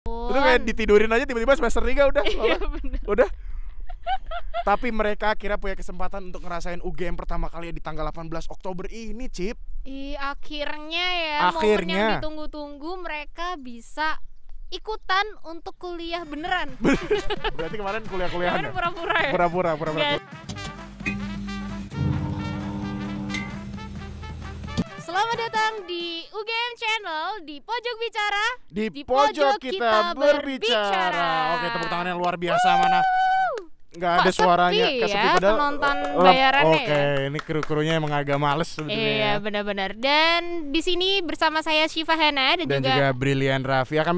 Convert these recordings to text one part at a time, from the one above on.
Itu kayak ditidurin aja tiba-tiba semester 3 udah. Iya, bener. Udah. Tapi mereka akhirnya punya kesempatan untuk ngerasain UGM pertama kali di tanggal 18 Oktober ini, Cip. Akhirnya ya, momen Akhirnya. yang ditunggu-tunggu, mereka bisa ikutan untuk kuliah beneran. Berarti kemarin kuliah-kuliahan Kemarin ya? pura-pura ya? Pura-pura. Nggak. Selamat datang di UGM Channel, di Pojok Bicara. Di pojok kita berbicara. Oke, tepuk tangan yang luar biasa mana? Nggak ada suaranya, sepi ya, penonton bayarannya Oke, ya. ini kru-krunya emang agak males sebetulnya. Iya, benar-benar. Dan di sini bersama saya Syifa Hana dan juga Brilian Raffi akan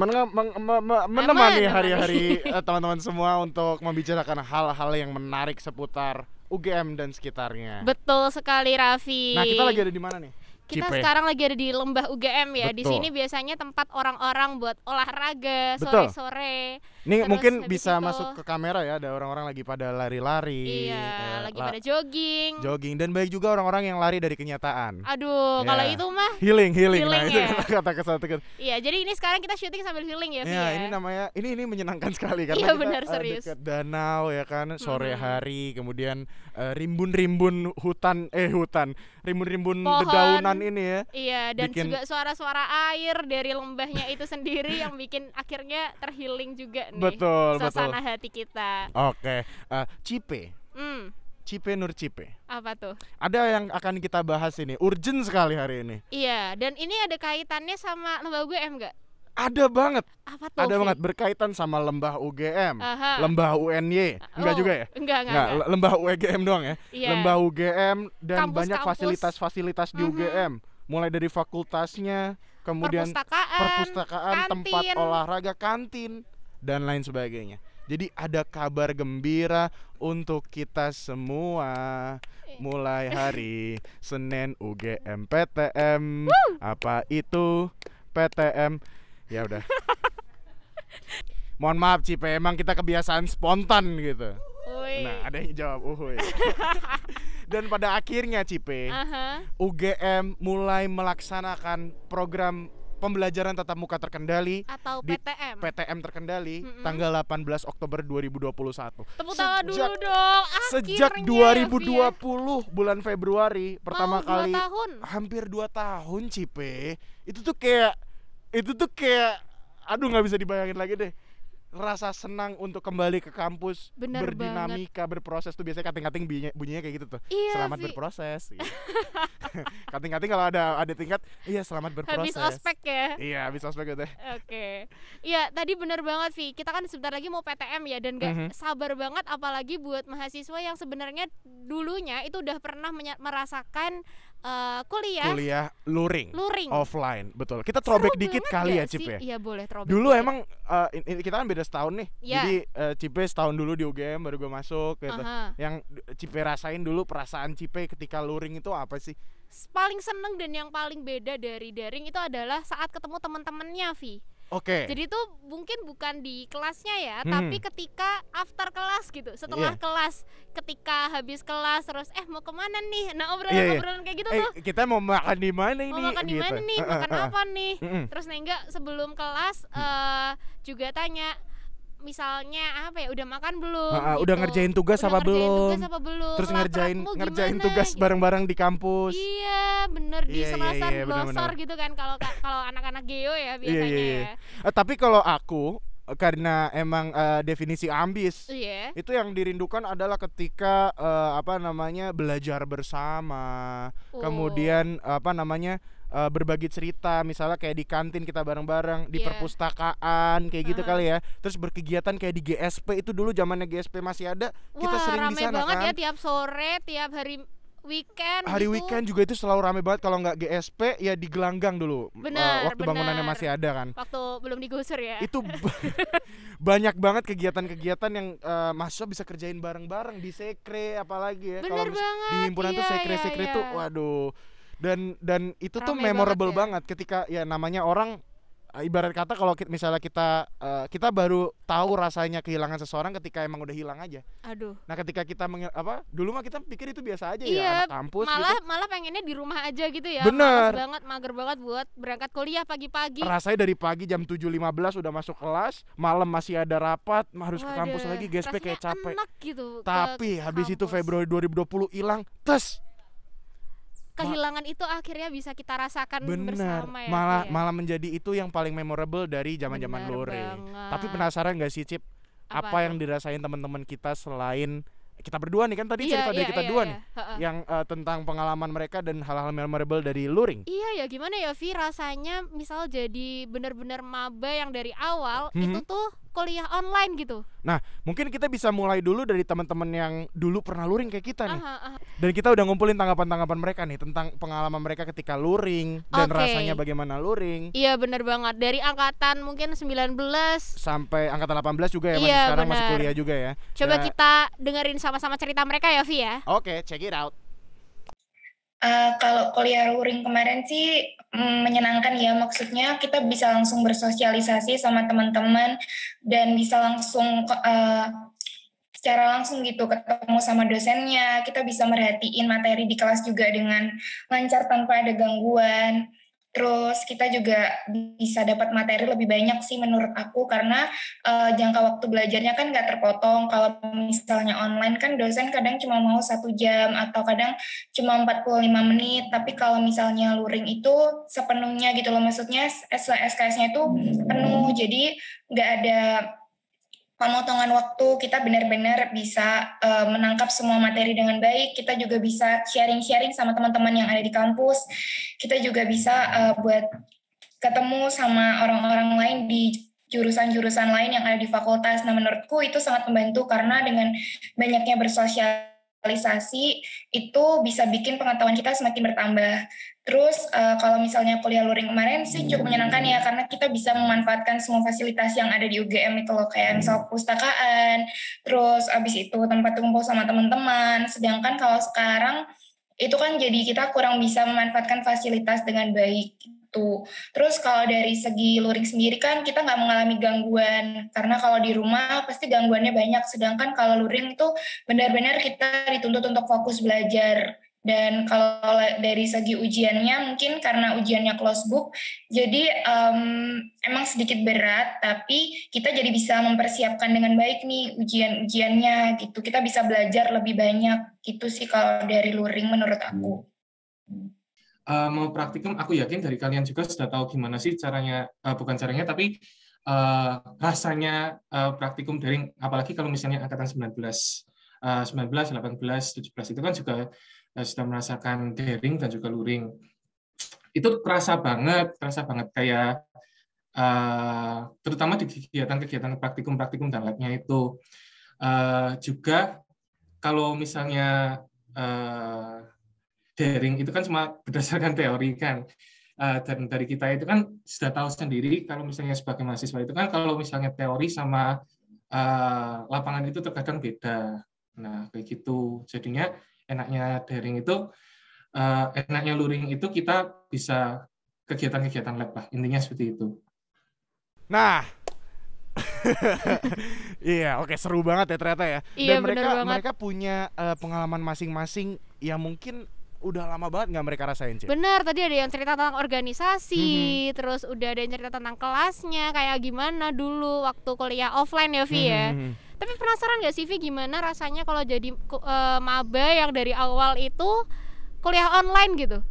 menemani hari-hari teman-teman semua untuk membicarakan hal-hal yang menarik seputar UGM dan sekitarnya. Betul sekali, Raffi. Nah, kita lagi ada di mana nih? Kita Cipe. sekarang lagi ada di Lembah UGM ya. Di Betul. sini biasanya tempat orang-orang buat olahraga Betul. sore-sore. Ini Terus mungkin habis bisa itu- masuk ke kamera ya, ada orang-orang lagi pada lari-lari. Iya, lagi pada jogging. jogging dan baik juga orang-orang yang lari dari kenyataan. Aduh, Ya. kalau itu mah Healing. Healing Nah, itu ya. kata kesatu. iya. Jadi ini sekarang kita syuting sambil healing ya, Vi, Ya, ya. ini namanya ini menyenangkan sekali karena Iya, kita benar, serius. dekat danau ya kan, sore hari, kemudian rimbun-rimbun rimbun-rimbun Pohon. dedaunan ini ya. Iya, dan bikin- juga suara-suara air dari lembahnya itu sendiri yang bikin akhirnya terhealing juga nih. Betul. Suasana hati kita. Oke, Cipe Nur Cipe. Apa tuh? Ada yang akan kita bahas ini, urgent sekali hari ini. Iya, dan ini ada kaitannya sama Lembah UGM nggak? Ada banget, Apa tuh? ada Vi? banget berkaitan sama lembah UGM, Aha. lembah UNY, enggak Oh, juga ya? Enggak. Lembah UGM doang ya. Iya. Lembah UGM dan Kampus-kampus. banyak fasilitas-fasilitas di UGM, mulai dari fakultasnya, kemudian perpustakaan, tempat kantin. olahraga, kantin dan lain sebagainya. Jadi ada kabar gembira untuk kita semua. Mulai hari Senin UGM PTM. Apa itu PTM? Ya udah. Mohon maaf Cipe, emang kita kebiasaan spontan gitu. Woi. Nah, ada yang jawab uhuy. Dan pada akhirnya Cipe, Aha. UGM mulai melaksanakan program pembelajaran tatap muka terkendali Atau di PTM. PTM terkendali tanggal 18 Oktober 2021. Tepuk tangan dulu dong. Sejak Akhirnya, 2020 bulan Februari Mau pertama 2 kali, tahun. hampir 2 tahun Cipe. Itu tuh kayak aduh nggak bisa dibayangin lagi deh. Rasa senang untuk kembali ke kampus, Bener berdinamika, berproses tuh biasanya kating-kating bunyinya kayak gitu tuh. Iya, Selamat Vi. berproses. Gitu. Kating-kating kalau ada tingkat, iya selamat berproses. Habis ospek ya. Iya, habis ospek gitu. Oke. Iya, tadi bener banget, Vi. Kita kan sebentar lagi mau PTM ya, dan gak sabar banget apalagi buat mahasiswa yang sebenarnya dulunya itu udah pernah merasakan kuliah luring. Offline, betul. Kita Seru throwback dikit banget kali gak ya, sih? Cip ya. Iya, boleh throwback Dulu dikit. emang kita kan beda setahun nih. Iya. Jadi Cipe setahun dulu di UGM baru gue masuk gitu. Aha. Yang Cipe rasain dulu, perasaan Cipe ketika luring itu apa sih? Paling seneng dan yang paling beda dari daring itu adalah saat ketemu teman-temannya, Vi. Oke. Jadi tuh mungkin bukan di kelasnya ya, tapi ketika after kelas gitu, setelah Iya. kelas, ketika habis kelas terus mau kemana nih? Nah, Iya. obrolan kayak gitu tuh. Kita mau makan di mana ini? Mau makan di mana nih? Makan apa nih? Mm-mm. Terus Nengga sebelum kelas juga tanya, misalnya apa ya, udah makan belum? Udah ngerjain tugas apa belum? Terus Laptopmu ngerjain gimana? tugas Gitu. bareng-bareng di kampus. Iya, bener, di Iya, selasar iya, glosor bener-bener. gitu kan kalau anak-anak geo ya biasanya Iya. ya. Tapi kalau aku karena emang definisi ambis, Iya. itu yang dirindukan adalah ketika belajar bersama, kemudian berbagi cerita, misalnya kayak di kantin kita bareng-bareng, di Iya. perpustakaan kayak gitu kali ya. Terus berkegiatan kayak di GSP, itu dulu zamannya GSP masih ada, kita Wah, sering di rame sana banget kan. ya tiap sore, tiap hari weekend Hari gitu. weekend juga itu selalu rame banget. Kalau nggak GSP ya di Gelanggang dulu. Bener, waktu bangunannya bener. masih ada kan. Waktu belum digusur ya. Itu banyak banget kegiatan-kegiatan yang mahasiswa bisa kerjain bareng-bareng di sekre apalagi ya. Bener banget. Di himpunan tuh Iya, sekre-sekre iya, tuh iya. waduh. Dan itu tuh Rame memorable banget ya. banget ketika ya namanya orang ibarat kata kalau misalnya kita baru tahu rasanya kehilangan seseorang ketika emang udah hilang aja. Aduh. Nah, ketika kita dulu mah kita pikir itu biasa aja iya, ya, anak kampus malah pengennya di rumah aja gitu ya. Bener. Males banget, mager banget buat berangkat kuliah pagi-pagi. Rasanya dari pagi jam 7.15 udah masuk kelas, malam masih ada rapat, harus ke kampus lagi, GSP kayak capek. Enak gitu. Tapi habis itu Februari 2020 hilang, tes. Kehilangan itu akhirnya bisa kita rasakan bersama ya. Malah menjadi itu yang paling memorable dari zaman-zaman luring. Tapi penasaran gak sih, Cip? Apa yang dirasain teman-teman kita selain kita berdua nih, kan tadi cerita dari kita dua nih yang tentang pengalaman mereka dan hal-hal memorable dari luring. Iya ya, gimana ya Vi, rasanya misal jadi benar-benar maba yang dari awal itu tuh kuliah online gitu. Nah, mungkin kita bisa mulai dulu dari teman-teman yang dulu pernah luring kayak kita nih. Dan kita udah ngumpulin tanggapan-tanggapan mereka nih tentang pengalaman mereka ketika luring dan rasanya bagaimana luring. Iya, benar banget. Dari angkatan mungkin 19 sampai angkatan 18 juga ya, masih sekarang masih kuliah juga ya. Coba kita dengerin sama-sama cerita mereka ya, Vi ya. Oke, check it out. Kalau kuliah luring kemarin sih menyenangkan ya, maksudnya kita bisa langsung bersosialisasi sama teman-teman dan bisa langsung secara langsung gitu ketemu sama dosennya, kita bisa merhatiin materi di kelas juga dengan lancar tanpa ada gangguan. Terus kita juga bisa dapat materi lebih banyak sih menurut aku, karena jangka waktu belajarnya kan nggak terpotong. Kalau misalnya online kan dosen kadang cuma mau 1 jam atau kadang cuma 45 menit. Tapi kalau misalnya luring itu sepenuhnya gitu loh, maksudnya SKS-nya itu penuh, jadi nggak ada pemotongan waktu, kita benar-benar bisa menangkap semua materi dengan baik. Kita juga bisa sharing-sharing sama teman-teman yang ada di kampus. Kita juga bisa buat ketemu sama orang-orang lain di jurusan-jurusan lain yang ada di fakultas. Nah, menurutku itu sangat membantu karena dengan banyaknya bersosialisasi itu bisa bikin pengetahuan kita semakin bertambah. Terus kalau misalnya kuliah luring kemarin sih cukup menyenangkan ya, karena kita bisa memanfaatkan semua fasilitas yang ada di UGM itu loh, kayak misal perpustakaan, terus abis itu tempat kumpul sama teman-teman. Sedangkan kalau sekarang itu kan jadi kita kurang bisa memanfaatkan fasilitas dengan baik gitu. Terus kalau dari segi luring sendiri kan kita nggak mengalami gangguan, karena kalau di rumah pasti gangguannya banyak. Sedangkan kalau luring itu benar-benar kita dituntut untuk fokus belajar. Dan kalau dari segi ujiannya mungkin karena ujiannya closed book, jadi emang sedikit berat, tapi kita jadi bisa mempersiapkan dengan baik nih ujian-ujiannya gitu. Kita bisa belajar lebih banyak gitu sih kalau dari luring menurut aku. Mau praktikum, aku yakin dari kalian juga sudah tahu gimana sih caranya, bukan caranya, tapi rasanya praktikum daring, apalagi kalau misalnya angkatan 19, 18, 17 itu kan juga sudah merasakan daring dan juga luring. Itu terasa banget kayak terutama di kegiatan praktikum dan labnya itu. Juga kalau misalnya daring itu kan cuma berdasarkan teori kan, dan dari kita itu kan sudah tahu sendiri kalau misalnya sebagai mahasiswa itu kan kalau misalnya teori sama lapangan itu terkadang beda. Nah kayak gitu, jadinya enaknya daring itu, enaknya luring itu kita bisa kegiatan-kegiatan lab lah, intinya seperti itu. Nah, iya, oke, seru banget ya ternyata ya. Iya, dan mereka punya pengalaman masing-masing yang mungkin udah lama banget nggak mereka rasain sih. Benar, tadi ada yang cerita tentang organisasi, terus udah ada yang cerita tentang kelasnya kayak gimana dulu waktu kuliah offline ya Vi ya. Tapi penasaran gak sih Vi, gimana rasanya kalau jadi maba yang dari awal itu kuliah online gitu?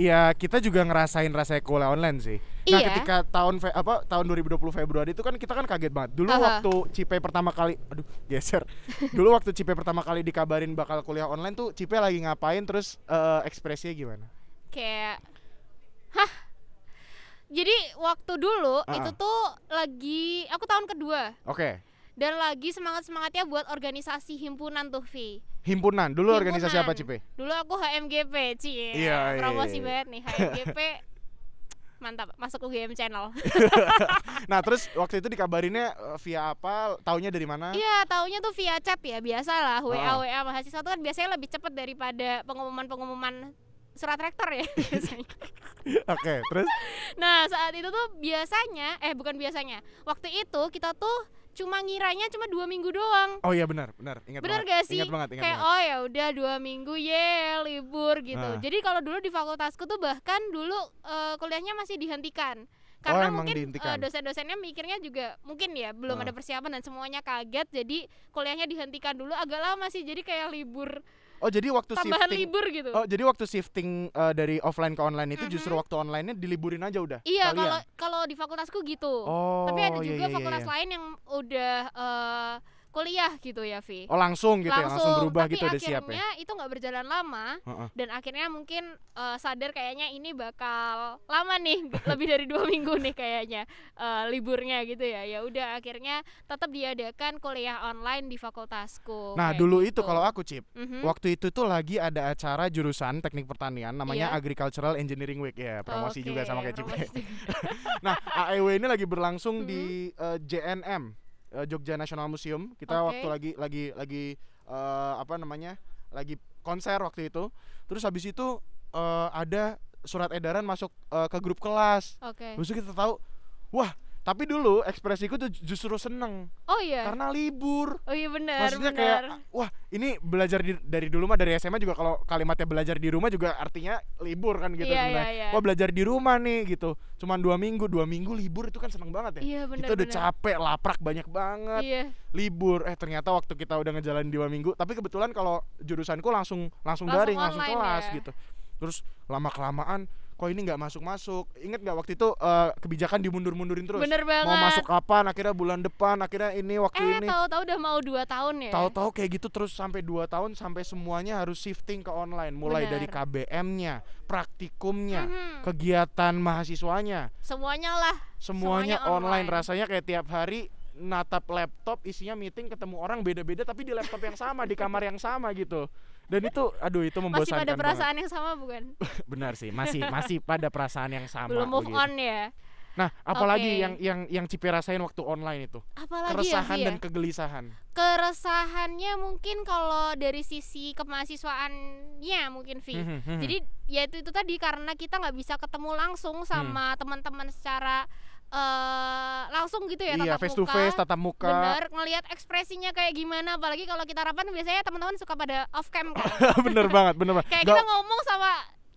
Iya, kita juga ngerasain rasanya kuliah online sih. Nah, ketika tahun 2020 Februari itu kan kita kan kaget banget. Dulu waktu Cipe pertama kali, Dulu waktu Cipe pertama kali dikabarin bakal kuliah online tuh Cipe lagi ngapain, terus ekspresinya gimana? Kayak jadi waktu dulu itu tuh lagi aku tahun kedua. Oke. Dan lagi semangat-semangatnya buat organisasi himpunan tuh Vi. Himpunan, dulu organisasi apa Cipe? Dulu aku HMGP, promosi banget nih HMGP. Mantap, masuk UGM channel. Nah, terus waktu itu dikabarinnya via apa? Taunya dari mana? Iya, taunya tuh via chat ya, biasalah WA mahasiswa tuh kan biasanya lebih cepat daripada pengumuman surat rektor ya biasanya. Oke, terus Nah saat itu tuh biasanya, bukan biasanya, waktu itu kita tuh cuma ngiranya cuma 2 minggu doang. oh iya benar, ingat Bener banget. gak sih? Ingat banget. Kayak oh ya udah 2 minggu libur gitu. Ah. Jadi kalau dulu di fakultasku tuh bahkan dulu kuliahnya masih dihentikan. Oh, Karena emang mungkin dihentikan. dosen-dosennya mikirnya juga mungkin ya belum Ah. ada persiapan dan semuanya kaget, jadi kuliahnya dihentikan dulu agak lama sih, jadi kayak libur, Oh, jadi waktu tambahan shifting. libur gitu. Oh, jadi waktu shifting dari offline ke online itu Mhm. justru waktu online-nya diliburin aja udah. Iya, sekalian? kalau di fakultasku gitu. Oh, Tapi ada iya, juga iya, fakultas iya. lain yang udah kuliah gitu ya, Vi. Oh, langsung gitu ya, langsung berubah tapi gitu udah siap ya. akhirnya itu nggak berjalan lama. Heeh. Dan akhirnya mungkin sadar kayaknya ini bakal lama nih, lebih dari 2 minggu nih kayaknya liburnya gitu ya. Ya udah akhirnya tetap diadakan kuliah online di fakultasku. Nah, kayak dulu gitu. itu kalau aku Cip, Mhm. waktu itu tuh lagi ada acara jurusan teknik pertanian namanya Iya. Agricultural Engineering Week ya, promosi Oke, juga sama kayak Cip. promosi juga. Nah, AEW ini lagi berlangsung Mhm. di JNM, Jogja National Museum. Kita Oke. waktu lagi apa namanya? Lagi konser waktu itu. Terus habis itu ada surat edaran masuk ke grup kelas. Oke. Terus kita tahu, wah, tapi dulu ekspresiku tuh justru seneng Oh iya. karena libur. Oh iya benar. Maksudnya benar. kayak wah, ini belajar dari dulu mah dari SMA juga kalau kalimatnya belajar di rumah juga artinya libur kan gitu Iya, sebenarnya. iya, iya. Wah, belajar di rumah nih gitu. Cuman 2 minggu libur itu kan seneng banget ya. Iya benar. Kita udah benar. capek, laprak banyak banget. Iya. Libur ternyata waktu kita udah ngejalanin 2 minggu, tapi kebetulan kalau jurusanku langsung daring, langsung online kelas ya. gitu. Terus lama-kelamaan kok ini nggak masuk. Ingat nggak waktu itu kebijakan dimundur-mundurin terus. Bener banget. Mau masuk kapan? Akhirnya bulan depan, akhirnya ini waktu ini. Tahu-tahu udah mau 2 tahun ya. Tahu-tahu kayak gitu terus sampai 2 tahun sampai semuanya harus shifting ke online, mulai Benar. dari KBM-nya, praktikumnya, Mhm. kegiatan mahasiswanya, Semuanya lah. semuanya Semuanya online. online. Rasanya kayak tiap hari natap laptop isinya meeting, ketemu orang beda-beda tapi di laptop yang sama, di kamar yang sama gitu. Dan itu aduh itu Masih membosankan pada banget. perasaan yang sama bukan? Benar sih, masih pada perasaan yang sama. Belum move begitu. on ya. Nah, apalagi Oke. yang Cipe rasain waktu online itu? Apalagi Keresahan ya, Vi, dan ya? kegelisahan. Keresahannya mungkin kalau dari sisi kemahasiswaannya mungkin Vi. Jadi ya itu tadi karena kita nggak bisa ketemu langsung sama teman-teman secara langsung gitu ya, Iya, tatap face to muka. face, tatap muka. Bener, ngelihat ekspresinya kayak gimana, apalagi kalau kita rapat biasanya teman-teman suka pada off cam kan. bener banget. Kayak Nggak- kita ngomong sama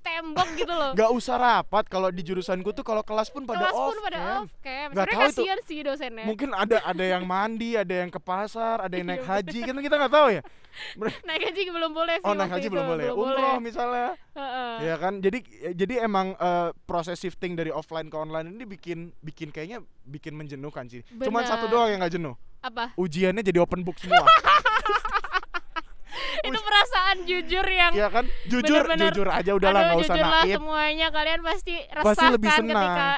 tembok gitu loh. Gak usah rapat kalau di jurusanku tuh, kalau kelas pun pada Kelas off pun pada cam. off cam. Nggak Sebenarnya tahu itu. kasihan sih dosennya. Mungkin ada yang mandi, ada yang ke pasar, ada yang naik Iya, haji, kan kita nggak tahu ya. Naik haji belum boleh Vi. Oh, naik waktu haji itu, belum boleh. Umroh misalnya. Heeh. Ya kan. Jadi emang proses shifting dari offline ke online ini bikin kayaknya bikin menjenuhkan sih. Cuman Benar. satu doang yang nggak jenuh. Apa? Ujiannya jadi open book semua. Itu perasaan jujur yang Iya kan? Jujur Bener-bener. jujur aja udahlah, aduh, nggak usah jujur lah naif. semuanya kalian pasti resah Pasti lebih kan senang. ketika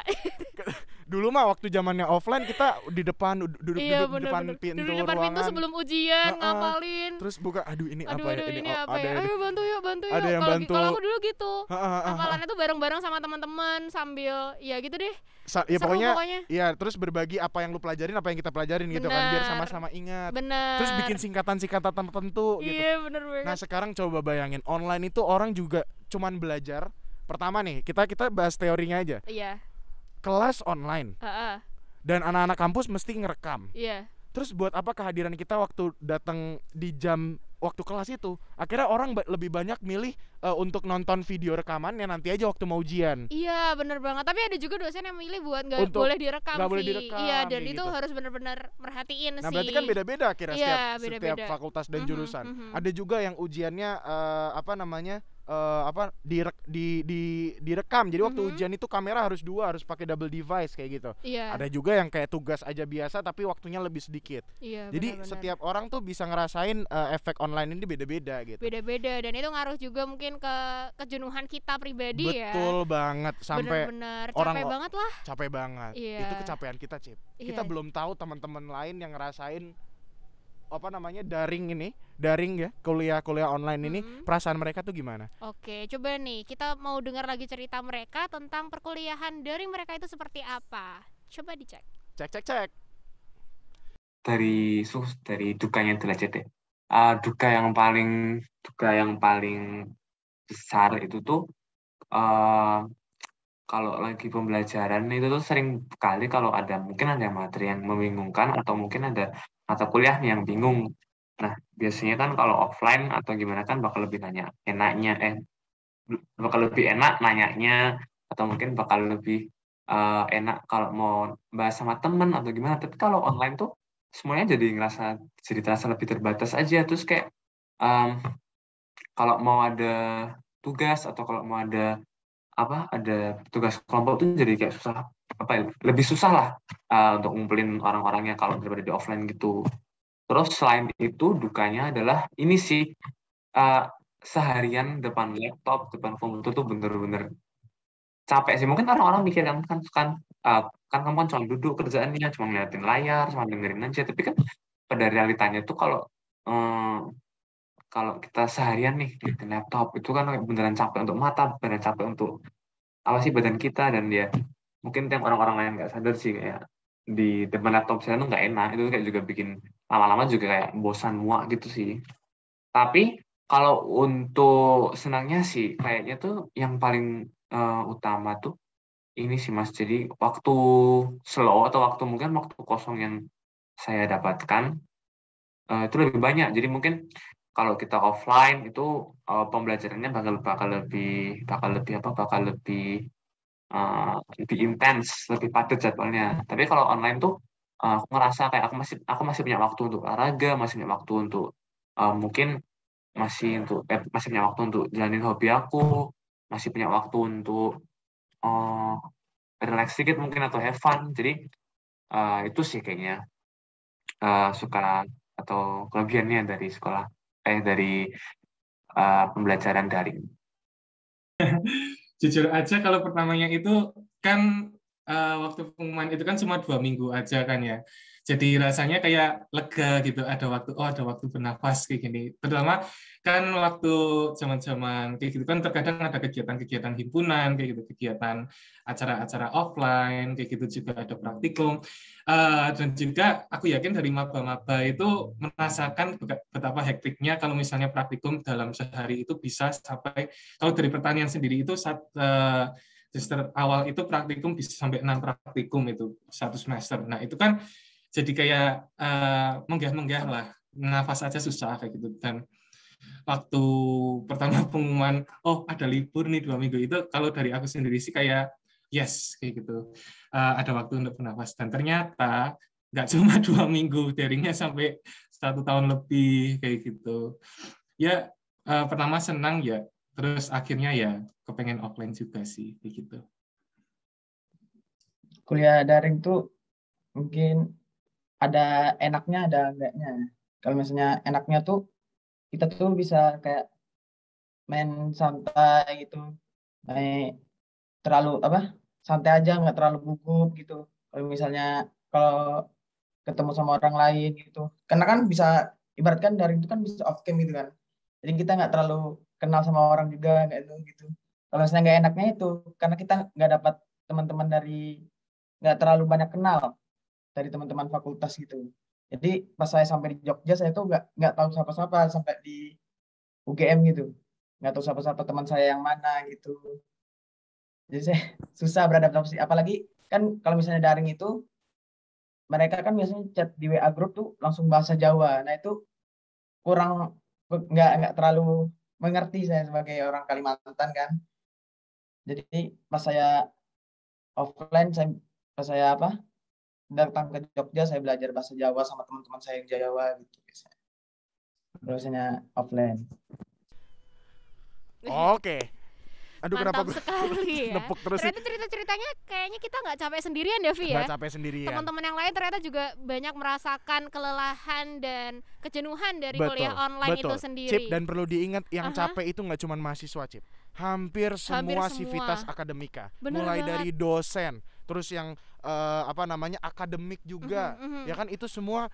Dulu mah waktu zamannya offline kita di depan duduk iya di depan bener-bener pintu duduk di depan pintu ruangan. sebelum ujian Heeh. ngapalin. Terus buka, aduh ini Aduh, apa ya? ini oh, apa ada ya? ini. Ayo bantu yuk. Ada yang bantu. Kalau aku dulu gitu. Heeh. Hafalannya tuh bareng-bareng sama teman-teman sambil ya gitu deh. Ya Seru pokoknya pokoknya. ya terus berbagi apa yang lu pelajarin, apa yang kita pelajarin gitu kan, biar Benar. sama-sama ingat. Bener. Terus bikin singkatan-singkatan tertentu gitu. Iya bener banget. Nah, sekarang coba bayangin online itu orang juga cuman belajar. Pertama nih, kita bahas teorinya aja. Iya. Kelas online Heeh. dan anak-anak kampus mesti ngerekam. Iya. Terus buat apa kehadiran kita waktu datang di jam waktu kelas itu? Akhirnya orang lebih banyak milih untuk nonton video rekamannya nanti aja waktu mau ujian. Iya bener banget. Tapi ada juga dosen yang milih buat nggak Untuk boleh direkam. nggak boleh Vi. direkam, Iya dan kayak itu gitu. harus bener-bener merhatiin Nah, sih. berarti kan beda-beda akhirnya Iya, setiap beda-beda. fakultas dan Mhm, jurusan. mhm. Ada juga yang ujiannya direkam. Jadi waktu Mhm. ujian itu kamera harus 2, harus pakai double device kayak gitu. Iya. Ada juga yang kayak tugas aja biasa tapi waktunya lebih sedikit. Iya. Jadi benar-benar. setiap orang tuh bisa ngerasain efek online ini beda-beda gitu. beda-beda dan itu ngaruh juga mungkin ke kejenuhan kita pribadi ya. Betul banget, sampai Bener-bener orang- capek banget lah. capek banget. Iya. Itu kecapean kita, Cip. Kita Iya. belum tahu teman-teman lain yang ngerasain daring ya, kuliah online ini, Mhm. perasaan mereka tuh gimana? Oke, coba nih kita mau dengar lagi cerita mereka tentang perkuliahan daring mereka itu seperti apa. Coba dicek. Cek. Dari dukanya dulu aja deh. Duka yang paling besar itu tuh eh, kalau lagi pembelajaran itu tuh sering kali kalau mungkin ada materi yang membingungkan atau mungkin ada mata kuliah nih yang bingung. Nah, biasanya kan kalau offline atau gimana kan bakal lebih enak nanyanya atau mungkin bakal lebih enak kalau mau bahas sama temen atau gimana. Tapi kalau online tuh semuanya jadi terasa lebih terbatas aja. Terus kayak em, kalau mau ada tugas atau kalau mau ada tugas kelompok tuh jadi kayak susah lebih susah lah untuk ngumpulin orang-orangnya kalau daripada di offline gitu. Terus selain itu dukanya adalah ini sih uh, seharian depan laptop, depan komputer tuh bener-bener capek sih. Mungkin orang-orang mikir uh, kan kamu kan cuma duduk kerjaannya, cuma ngeliatin layar, cuma dengerin aja. Tapi kan pada realitanya tuh kalau kita seharian nih di laptop itu kan beneran capek untuk mata, beneran capek untuk apa sih badan kita dan dia mungkin yang orang-orang lain nggak sadar sih kayak di depan laptop saya tuh nggak enak itu kayak juga bikin lama-lama juga kayak bosan muak gitu sih. Tapi kalau untuk senangnya sih kayaknya tuh yang paling utama tuh ini sih Mas. Jadi waktu slow atau mungkin waktu kosong yang saya dapatkan itu lebih banyak. Jadi mungkin kalau kita offline itu pembelajarannya bakal lebih intens, lebih padat jadwalnya. Tapi kalau online tuh aku ngerasa kayak aku masih punya waktu untuk olahraga, masih punya waktu untuk mungkin masih punya waktu untuk jalanin hobi aku, masih punya waktu untuk uh, relax sedikit mungkin atau have fun. Jadi itu sih kayaknya suka atau kelebihannya dari dari pembelajaran daring. Jujur aja kalau pertamanya itu kan waktu pengumuman itu kan cuma 2 minggu aja kan ya. Jadi rasanya kayak lega gitu, ada waktu bernafas kayak gini. Terutama kan waktu zaman-zaman kayak gitu kan terkadang ada kegiatan-kegiatan himpunan kayak gitu, kegiatan acara-acara offline kayak gitu, juga ada praktikum. Dan juga aku yakin dari maba-maba itu merasakan betapa hektiknya kalau misalnya praktikum dalam sehari itu bisa sampai, kalau dari pertanian sendiri itu semester awal itu praktikum bisa sampai 6 praktikum itu satu semester. Nah itu kan jadi kayak menggah-menggah lah, nafas aja susah kayak gitu. Dan waktu pertama pengumuman, ada libur nih 2 minggu itu, kalau dari aku sendiri sih kayak yes kayak gitu, ada waktu untuk bernafas. Dan ternyata nggak cuma 2 minggu, daringnya sampai 1 tahun lebih kayak gitu. Ya pertama senang ya, terus akhirnya ya kepengen offline juga sih kayak gitu. Kuliah daring tuh mungkin ada enaknya, ada enggaknya. Kalau misalnya enaknya tuh kita tuh bisa kayak main santai gitu, main terlalu santai aja, nggak terlalu gugup gitu. Kalau misalnya kalau ketemu sama orang lain gitu, karena kan bisa ibaratkan daring itu kan bisa off cam gitu kan. Jadi kita nggak terlalu kenal sama orang juga nggak itu gitu. Kalau misalnya nggak enaknya itu karena kita nggak dapat teman-teman nggak terlalu banyak kenal dari teman-teman fakultas gitu. Jadi pas saya sampai di Jogja, saya tuh nggak tahu siapa-siapa sampai di UGM gitu. Nggak tahu siapa-siapa teman saya yang mana gitu. Jadi saya susah beradaptasi. Apalagi kan kalau misalnya daring itu, mereka kan biasanya chat di WA group tuh langsung bahasa Jawa. Nah itu kurang, nggak terlalu mengerti saya sebagai orang Kalimantan kan. Jadi pas saya offline, pas saya datang ke Jogja, saya belajar bahasa Jawa sama teman-teman saya yang Jawa gitu biasanya. Biasanya offline. Oke. Aduh, mantap kenapa sekali ya. nepuk terus sih? Ternyata cerita-ceritanya kayaknya kita nggak capek sendirian ya, Vi ya. Nggak capek sendirian. Teman-teman yang lain ternyata juga banyak merasakan kelelahan dan kejenuhan dari kuliah online itu sendiri. Cip, dan perlu diingat yang capek itu nggak cuma mahasiswa, Cip. Hampir semua sivitas akademika. Bener mulai banget. dari dosen, terus yang akademik juga. Ya kan itu semua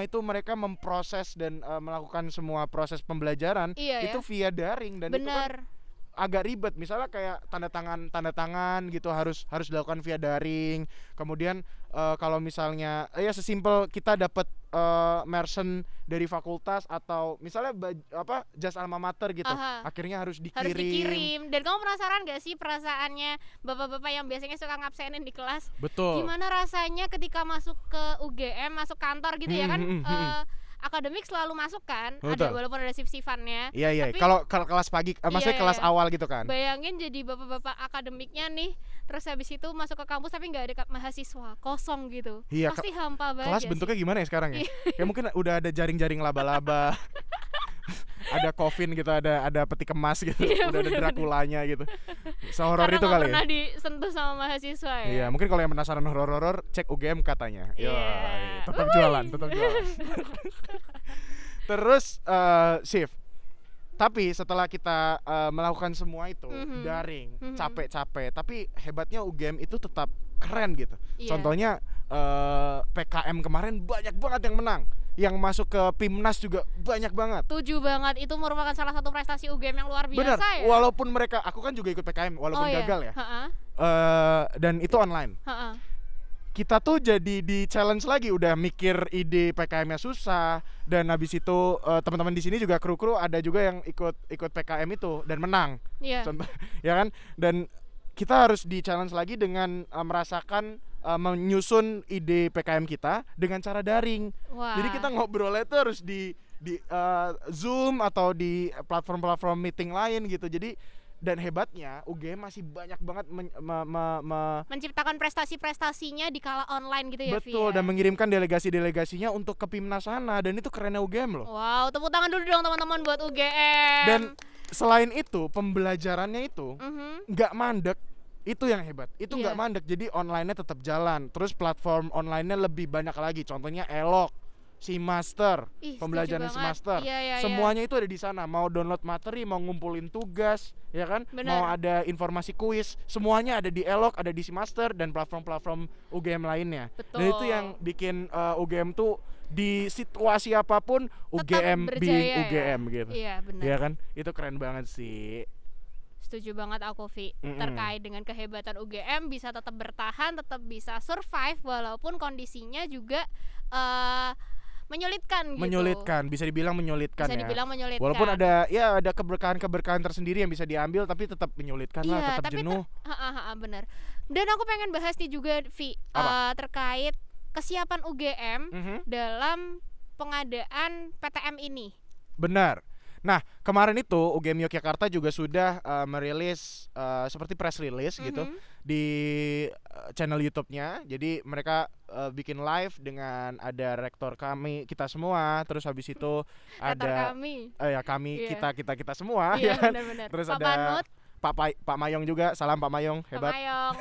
itu mereka memproses dan melakukan semua proses pembelajaran itu via daring, dan itu kan agak ribet. Misalnya kayak tanda tangan gitu harus dilakukan via daring. Kemudian kalau misalnya ya sesimpel kita dapat merchant dari fakultas atau misalnya jas alma mater gitu, akhirnya harus dikirim. Dan kamu penasaran gak sih perasaannya bapak-bapak yang biasanya suka ngabsenin di kelas? Betul. Gimana rasanya ketika masuk ke UGM, masuk kantor gitu ya kan? Akademik selalu masuk kan, walaupun ada shift-shiftannya. Iya. Kalau kelas pagi, maksudnya kelas awal gitu kan. Bayangin jadi bapak-bapak akademiknya nih, terus habis itu masuk ke kampus tapi nggak ada mahasiswa, kosong gitu. Iya, pasti hampa banget. Kelas bentuknya gimana ya sekarang ya? Ya mungkin udah ada jaring-jaring laba-laba. Ada coffin gitu, ada peti kemas gitu, udah ada Draculanya gitu. Sehoror itu kali ya. Pernah disentuh sama mahasiswa ya. Iya, mungkin kalau yang penasaran horor-horor cek UGM katanya. Iya. Tetap jualan. Terus shift. Tapi setelah kita melakukan semua itu daring, capek-capek, tapi hebatnya UGM itu tetap keren gitu. Contohnya PKM kemarin banyak banget yang menang. Yang masuk ke PIMNAS juga banyak banget. Setuju banget, itu merupakan salah satu prestasi UGM yang luar biasa. Bener, ya. Walaupun mereka, aku kan juga ikut PKM walaupun gagal ya. Dan itu online. Kita tuh jadi di challenge lagi, udah mikir ide PKM-nya susah, dan habis itu teman-teman di sini juga kru-kru ada juga yang ikut PKM itu dan menang. Contoh, ya kan? Dan kita harus di challenge lagi dengan merasakan menyusun ide PKM kita dengan cara daring. Jadi kita ngobrolnya tuh harus di Zoom atau di platform-platform meeting lain gitu. Jadi dan hebatnya UGM masih banyak banget menciptakan prestasi-prestasinya di kala online gitu ya. Betul, dan mengirimkan delegasi-delegasinya untuk ke PIMNAS sana, dan itu kerennya UGM loh. Wow, tepuk tangan dulu dong teman-teman buat UGM. Dan selain itu pembelajarannya itu nggak mandek. Itu yang hebat, itu nggak mandek, jadi online-nya tetap jalan. Terus platform online-nya lebih banyak lagi, contohnya Elok, Seamaster, pembelajaran Seamaster, semuanya itu ada di sana. Mau download materi, mau ngumpulin tugas, ya kan? Mau ada informasi kuis, semuanya ada di Elok, ada di Seamaster dan platform-platform UGM lainnya. Dan itu yang bikin UGM tuh di situasi apapun UGM being UGM gitu. Iya, benar. Ya kan? Itu keren banget sih. Setuju banget aku, Vi. Terkait dengan kehebatan UGM bisa tetap bertahan, tetap bisa survive walaupun kondisinya juga menyulitkan gitu. Bisa dibilang menyulitkan. Walaupun ada keberkahan-keberkahan tersendiri yang bisa diambil, tapi tetap menyulitkan lah, tetap jenuh. Bener. Dan aku pengen bahas nih juga, Vi, terkait kesiapan UGM dalam pengadaan PTM ini. Benar. Nah, kemarin itu UGM Yogyakarta juga sudah merilis seperti press release gitu di channel YouTube-nya. Jadi mereka bikin live dengan ada rektor kita semua, terus habis itu ada kita semua ya kan. Terus Pak ada Manut. Pak Mayong juga, salam Pak Mayong, hebat. Pak Mayong.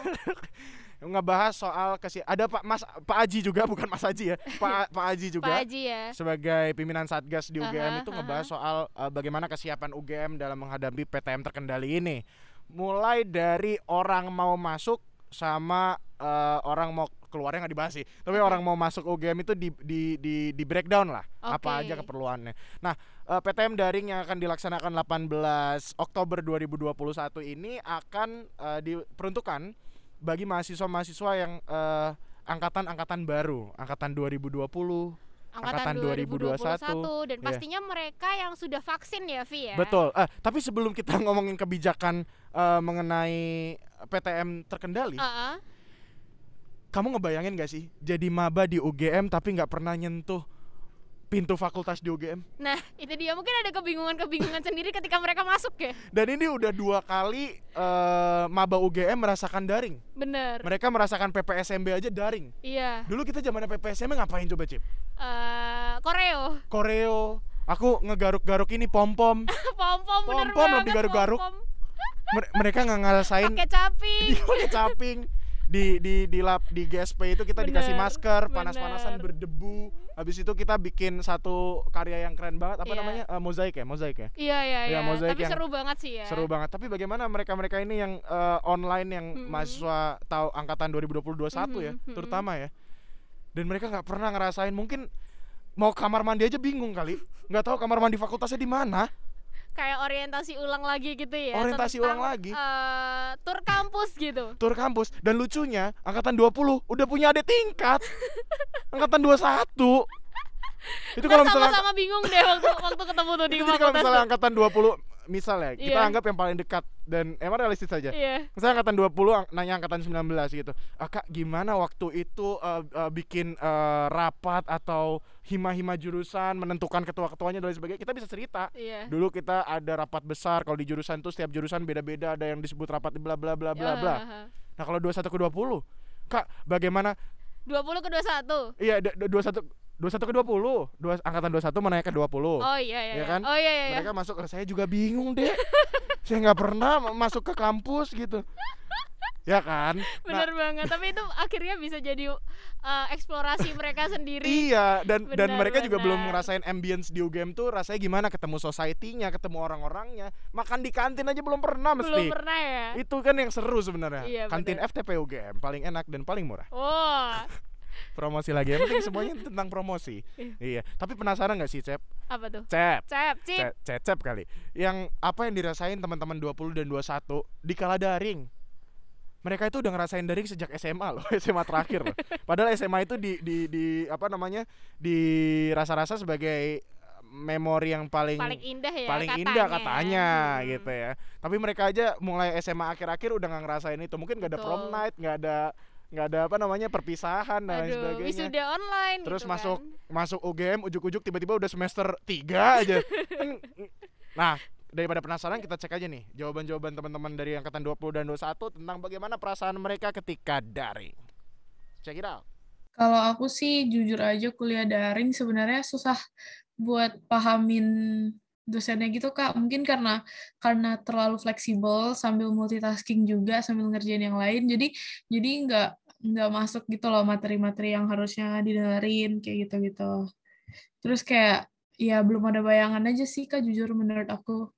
Ngebahas soal ada Pak Aji juga, bukan Mas Aji ya. Pak Aji juga. Pak Aji ya. Sebagai pimpinan Satgas di UGM itu ngebahas soal bagaimana kesiapan UGM dalam menghadapi PTM terkendali ini. Mulai dari orang mau masuk sama orang mau keluarnya nggak dibahas sih. Tapi orang mau masuk UGM itu di breakdown lah. Apa aja keperluannya. Nah, PTM daring yang akan dilaksanakan 18 Oktober 2021 ini akan diperuntukkan bagi mahasiswa-mahasiswa yang angkatan baru, angkatan 2020, angkatan 2021 dan pastinya mereka yang sudah vaksin ya, Vi ya. Betul. Tapi sebelum kita ngomongin kebijakan mengenai PTM terkendali, kamu ngebayangin gak sih jadi maba di UGM tapi nggak pernah nyentuh pintu fakultas di UGM? Nah, itu dia, mungkin ada kebingungan sendiri ketika mereka masuk ya. Dan ini udah 2 kali maba UGM merasakan daring. Bener. Mereka merasakan PPSMB aja daring. Iya. Dulu kita zamannya PPSMB ngapain coba, Cip? Koreo. Aku ngegaruk-garuk ini pom-pom. Pom-pom belum digaruk-garuk. Mereka nggak ngerasain pakai caping. Di GSP itu kita dikasih masker, panas-panasan berdebu. Habis itu kita bikin satu karya yang keren banget, namanya mozaik ya. Iya. Mozaik tapi yang seru banget sih ya. Seru banget. Tapi bagaimana mereka ini yang online yang mahasiswa angkatan 2021 ya, terutama ya. Dan mereka nggak pernah ngerasain, mungkin mau kamar mandi aja bingung kali, nggak tahu kamar mandi fakultasnya di mana. kayak orientasi ulang lagi gitu ya. Orientasi tentang, ulang lagi. Tur kampus gitu. Tur kampus. Dan lucunya angkatan 20 udah punya adik tingkat. Angkatan 21. Itu kalau misalnya sama-sama bingung deh waktu ketemu tuh di itu jadi kalau fakultas misalnya tuh. angkatan 20 misalnya kita Iya. anggap yang paling dekat dan emang realistis saja. Iya. Misalnya angkatan 20 nanya angkatan 19 gitu. Kak, gimana waktu itu bikin rapat atau hima-hima jurusan, menentukan ketua-ketuanya dan lain sebagainya. Kita bisa cerita. Iya. Dulu kita ada rapat besar, kalau di jurusan tuh setiap jurusan beda-beda, ada yang disebut rapat bla bla bla bla bla. Nah, kalau 21 ke 20, Kak, bagaimana 20 ke 21. iya 21 ke 20. Angkatan 21 menaik ke 20. Oh iya. Ya kan? Oh iya. Mereka masuk, saya juga bingung deh. Saya nggak pernah masuk ke kampus gitu. Ya kan? Bener banget. Tapi itu akhirnya bisa jadi eksplorasi mereka sendiri. Iya, dan mereka juga Benar. belum ngerasain ambience di UGM tuh rasanya gimana, ketemu society-nya, ketemu orang-orangnya. Makan di kantin aja belum pernah mesti. Belum pernah ya. Itu kan yang seru sebenarnya. Iya, Kantin benar. FTP UGM paling enak dan paling murah. Oh, Promosi lagi, yang penting semuanya tentang promosi. Iya. Tapi penasaran nggak sih, Cep? apa tuh? Cep. Cip. Cep kali. Yang apa yang dirasain teman-teman 20 dan 21 di kala daring? Mereka itu udah ngerasain daring sejak SMA loh, SMA terakhir loh. Padahal SMA itu di apa namanya? Dirasa-rasa sebagai memori yang paling indah ya paling katanya. indah katanya gitu ya. Tapi mereka aja mulai SMA akhir-akhir udah nggak ngerasain itu. Mungkin nggak ada Betul. prom night, nggak ada apa namanya perpisahan dan lain Aduh, sebagainya. wisuda online Terus gitu masuk UGM ujuk-ujuk tiba-tiba udah semester 3 aja. Nah, daripada penasaran kita cek aja nih jawaban-jawaban teman-teman dari angkatan 20 dan 21 tentang bagaimana perasaan mereka ketika daring. Check it out. Kalau aku sih jujur aja kuliah daring sebenarnya susah buat pahamin dosennya gitu Kak. Mungkin karena terlalu fleksibel sambil multitasking juga sambil ngerjain yang lain. Jadi nggak masuk gitu loh materi-materi yang harusnya didengerin kayak gitu-gitu. Terus kayak ya belum ada bayangan aja sih Kak jujur menurut aku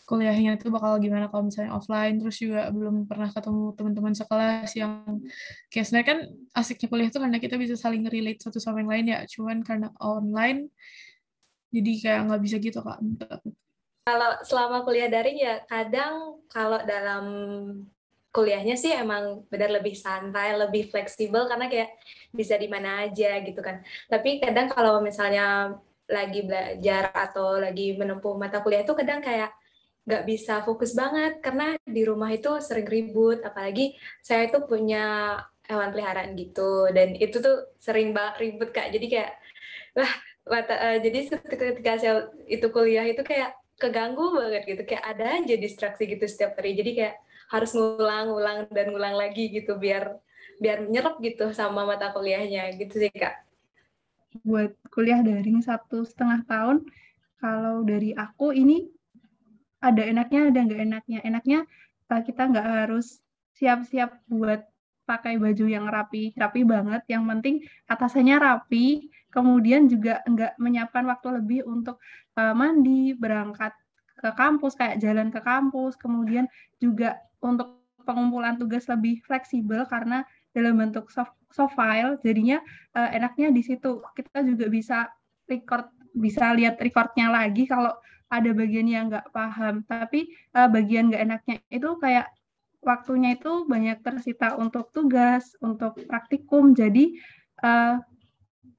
kuliahnya tuh bakal gimana kalau misalnya offline. Terus juga belum pernah ketemu teman-teman sekelas yang kayak sebenarnya kan asiknya kuliah tuh karena kita bisa saling relate satu sama yang lain ya. Cuman karena online jadi kayak nggak bisa gitu Kak. Kalau selama kuliah daring ya kadang kalau dalam kuliahnya sih emang benar lebih santai, lebih fleksibel karena kayak bisa di mana aja gitu kan. Tapi kadang kalau misalnya lagi belajar atau lagi menempuh mata kuliah itu kadang kayak nggak bisa fokus banget karena di rumah itu sering ribut. Apalagi saya itu punya hewan peliharaan gitu dan itu tuh sering banget ribut Kak. Jadi kayak jadi ketika saya itu kuliah itu kayak keganggu banget gitu. Kayak ada aja distraksi gitu setiap hari. Jadi kayak harus ngulang lagi gitu biar nyerap gitu sama mata kuliahnya gitu sih Kak. Buat kuliah daring 1,5 tahun, kalau dari aku ini ada enaknya ada nggak enaknya. Enaknya kita nggak harus siap-siap buat pakai baju yang rapi banget. Yang penting atasannya rapi, kemudian juga nggak menyiapkan waktu lebih untuk mandi, berangkat ke kampus, kayak jalan ke kampus, kemudian juga untuk pengumpulan tugas lebih fleksibel karena dalam bentuk soft file, jadinya enaknya di situ kita juga bisa lihat recordnya lagi kalau ada bagian yang nggak paham. Tapi bagian nggak enaknya itu kayak waktunya itu banyak tersita untuk tugas, untuk praktikum, jadi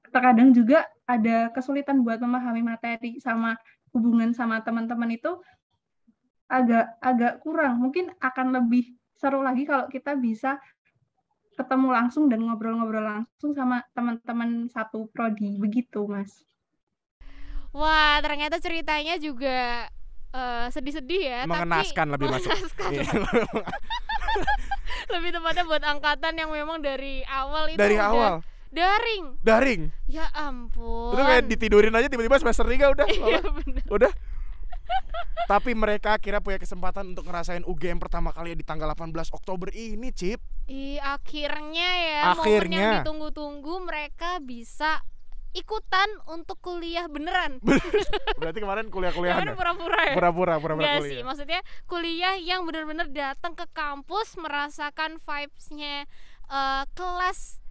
terkadang juga ada kesulitan buat memahami materi sama hubungan sama teman-teman itu agak kurang. Mungkin akan lebih seru lagi kalau kita bisa ketemu langsung dan ngobrol-ngobrol langsung sama teman-teman satu prodi begitu, Mas. Wah, ternyata ceritanya juga sedih-sedih ya, mengenaskan tapi lebih masuk. Lebih tepatnya buat angkatan yang memang dari awal itu Dari udah awal daring. Ya ampun. Itu kayak ditidurin aja tiba-tiba semester 3 udah. Iya, bener. Udah. Tapi mereka akhirnya punya kesempatan untuk ngerasain UGM pertama kali di tanggal 18 Oktober ini, Cip. Akhirnya ya, momen yang ditunggu-tunggu mereka bisa ikutan untuk kuliah beneran. Berarti kemarin kuliah-kuliahan ya? Pura-pura ya? Pura-pura Nggak kuliah. sih, maksudnya kuliah yang bener-bener datang ke kampus, merasakan vibes-nya kelas,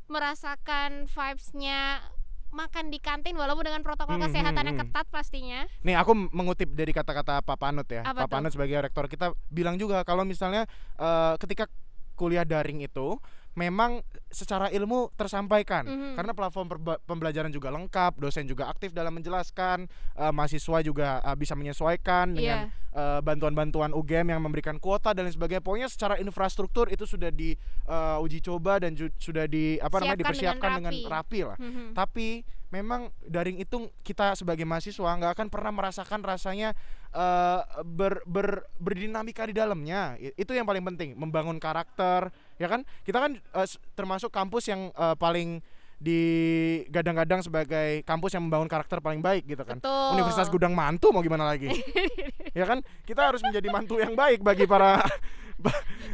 merasakan vibes-nya makan di kantin walaupun dengan protokol kesehatan yang ketat pastinya. Nih aku mengutip dari kata-kata Pak Panut ya. Apa Pak Panut sebagai rektor kita bilang juga kalau misalnya ketika kuliah daring itu memang secara ilmu tersampaikan karena platform pembelajaran juga lengkap, dosen juga aktif dalam menjelaskan, mahasiswa juga bisa menyesuaikan dengan bantuan-bantuan UGM yang memberikan kuota dan lain sebagainya. Pokoknya secara infrastruktur itu sudah diuji coba dan sudah dipersiapkan dengan rapi lah. Tapi memang daring itu kita sebagai mahasiswa nggak akan pernah merasakan rasanya berdinamika di dalamnya. Itu yang paling penting, membangun karakter, ya kan? Kita kan termasuk kampus yang paling digadang-gadang sebagai kampus yang membangun karakter paling baik gitu kan. Betul. Universitas Gudang Mantu mau gimana lagi? Ya kan? Kita harus menjadi mantu yang baik bagi para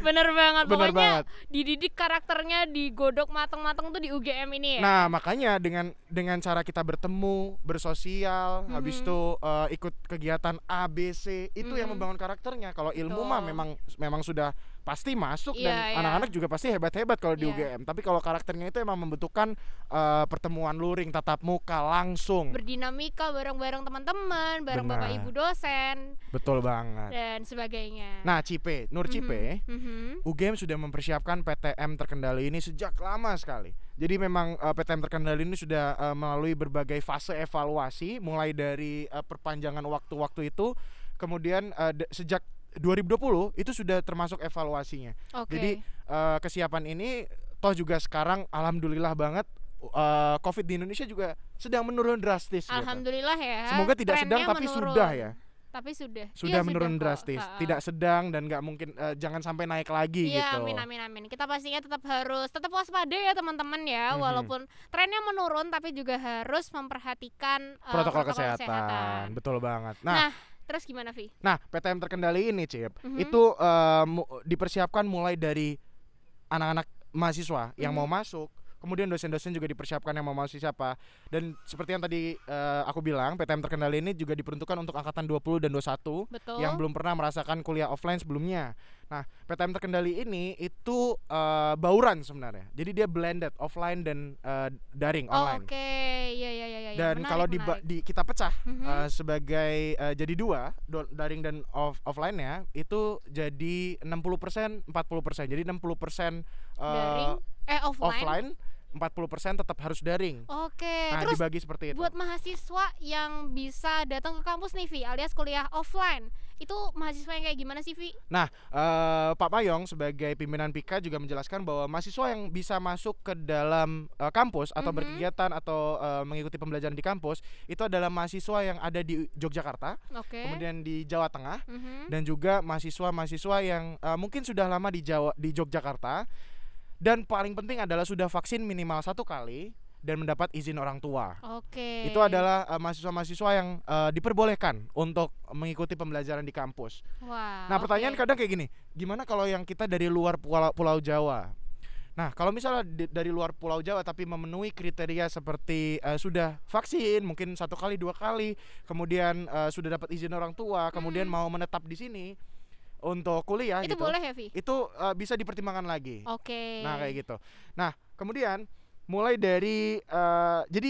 Bener banget, pokoknya dididik karakternya, digodok matang-matang tuh di UGM ini ya. Nah makanya dengan cara kita bertemu, bersosial, habis itu ikut kegiatan ABC, itu yang membangun karakternya. Kalau ilmu mah memang sudah pasti masuk dan anak-anak juga pasti hebat-hebat kalau di UGM. Tapi kalau karakternya itu emang membutuhkan pertemuan luring, tatap muka langsung, berdinamika bareng-bareng teman-teman, bareng bapak ibu dosen. Betul banget. Dan sebagainya. Nah Nur Cipe, UGM sudah mempersiapkan PTM terkendali ini sejak lama sekali. Jadi memang PTM terkendali ini sudah melalui berbagai fase evaluasi, mulai dari perpanjangan waktu-waktu itu, kemudian sejak 2020 itu sudah termasuk evaluasinya. Jadi kesiapan ini toh juga sekarang alhamdulillah banget COVID di Indonesia juga sedang menurun drastis. Alhamdulillah gitu. Ya. Semoga tidak sedang tapi menurun. Sudah ya. Tapi sudah menurun drastis, tidak sedang dan nggak mungkin jangan sampai naik lagi gitu. Iya, amin. Kita pastinya tetap waspada ya teman-teman ya, walaupun trennya menurun tapi juga harus memperhatikan protokol kesehatan. Betul banget. Nah terus gimana Vi? Nah PTM terkendali ini Cip, itu dipersiapkan mulai dari anak-anak mahasiswa yang mau masuk, kemudian dosen-dosen juga dipersiapkan yang mau masuk siapa. Dan seperti yang tadi aku bilang, PTM terkendali ini juga diperuntukkan untuk angkatan 20 dan 21. Betul. Yang belum pernah merasakan kuliah offline sebelumnya. Nah PTM terkendali ini itu bauran sebenarnya. Jadi dia blended offline dan daring online. Iya. Dan kalau kita pecah sebagai jadi dua, daring dan offline-nya itu jadi 60%, 40%. Jadi 60% daring, offline 40% tetap harus daring. Nah, terus dibagi seperti itu. Buat mahasiswa yang bisa datang ke kampus nih Vi, alias kuliah offline, itu mahasiswa yang kayak gimana sih Vi? Nah, Pak Mayong sebagai pimpinan PIKA juga menjelaskan bahwa mahasiswa yang bisa masuk ke dalam kampus atau berkegiatan atau mengikuti pembelajaran di kampus itu adalah mahasiswa yang ada di Yogyakarta, kemudian di Jawa Tengah, dan juga mahasiswa-mahasiswa yang mungkin sudah lama di Yogyakarta. Dan paling penting adalah sudah vaksin minimal 1 kali dan mendapat izin orang tua. Itu adalah mahasiswa-mahasiswa yang diperbolehkan untuk mengikuti pembelajaran di kampus. Nah pertanyaan kadang kayak gini, gimana kalau yang kita dari luar Pulau Jawa? Nah kalau misalnya dari luar Pulau Jawa tapi memenuhi kriteria seperti sudah vaksin mungkin 1 kali 2 kali, kemudian sudah dapat izin orang tua, kemudian mau menetap di sini untuk kuliah itu gitu, boleh ya Vi? Itu bisa dipertimbangkan lagi. Nah kayak gitu. Nah kemudian mulai dari jadi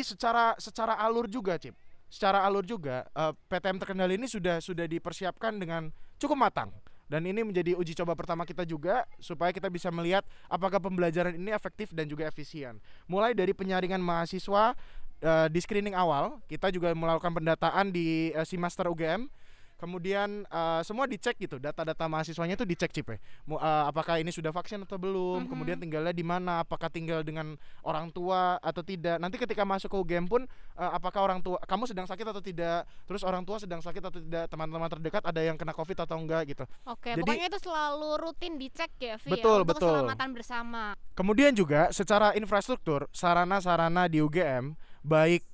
secara alur juga Cip, secara alur juga PTM terkendali ini sudah dipersiapkan dengan cukup matang. Dan ini menjadi uji coba pertama kita juga supaya kita bisa melihat apakah pembelajaran ini efektif dan juga efisien. Mulai dari penyaringan mahasiswa di screening awal, kita juga melakukan pendataan di Simaster UGM. Kemudian semua dicek gitu, data-data mahasiswanya itu dicek Cip ya. Apakah ini sudah vaksin atau belum, kemudian tinggalnya di mana, apakah tinggal dengan orang tua atau tidak. Nanti ketika masuk ke UGM pun apakah orang tua kamu sedang sakit atau tidak, terus orang tua sedang sakit atau tidak, teman-teman terdekat ada yang kena COVID atau enggak gitu. Jadi, pokoknya itu selalu rutin dicek ya Vi, betul, untuk keselamatan bersama. Kemudian juga secara infrastruktur, sarana-sarana di UGM baik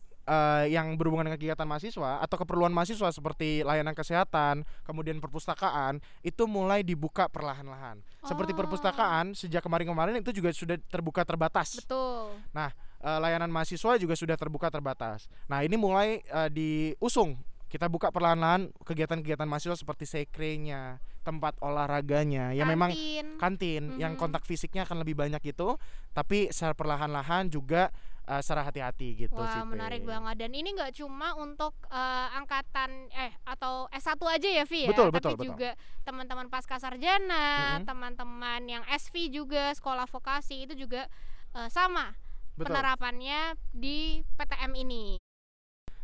yang berhubungan dengan kegiatan mahasiswa atau keperluan mahasiswa seperti layanan kesehatan, kemudian perpustakaan itu mulai dibuka perlahan-lahan. Seperti perpustakaan sejak kemarin-kemarin itu juga sudah terbuka terbatas. Betul. Nah, layanan mahasiswa juga sudah terbuka terbatas. Nah, ini mulai diusung. Kita buka perlahan-lahan kegiatan-kegiatan mahasiswa seperti sekre-nya, tempat olahraganya ya memang kantin yang Mhm. kontak fisiknya akan lebih banyak itu, tapi secara perlahan-lahan juga secara hati-hati gitu sih. Wah, menarik banget. Dan ini nggak cuma untuk angkatan atau S1 aja ya, Vi ya, Betul, tapi betul. juga teman-teman pasca sarjana, Mm-mm. teman-teman yang SV juga, sekolah vokasi itu juga sama Betul. penerapannya di PTM ini.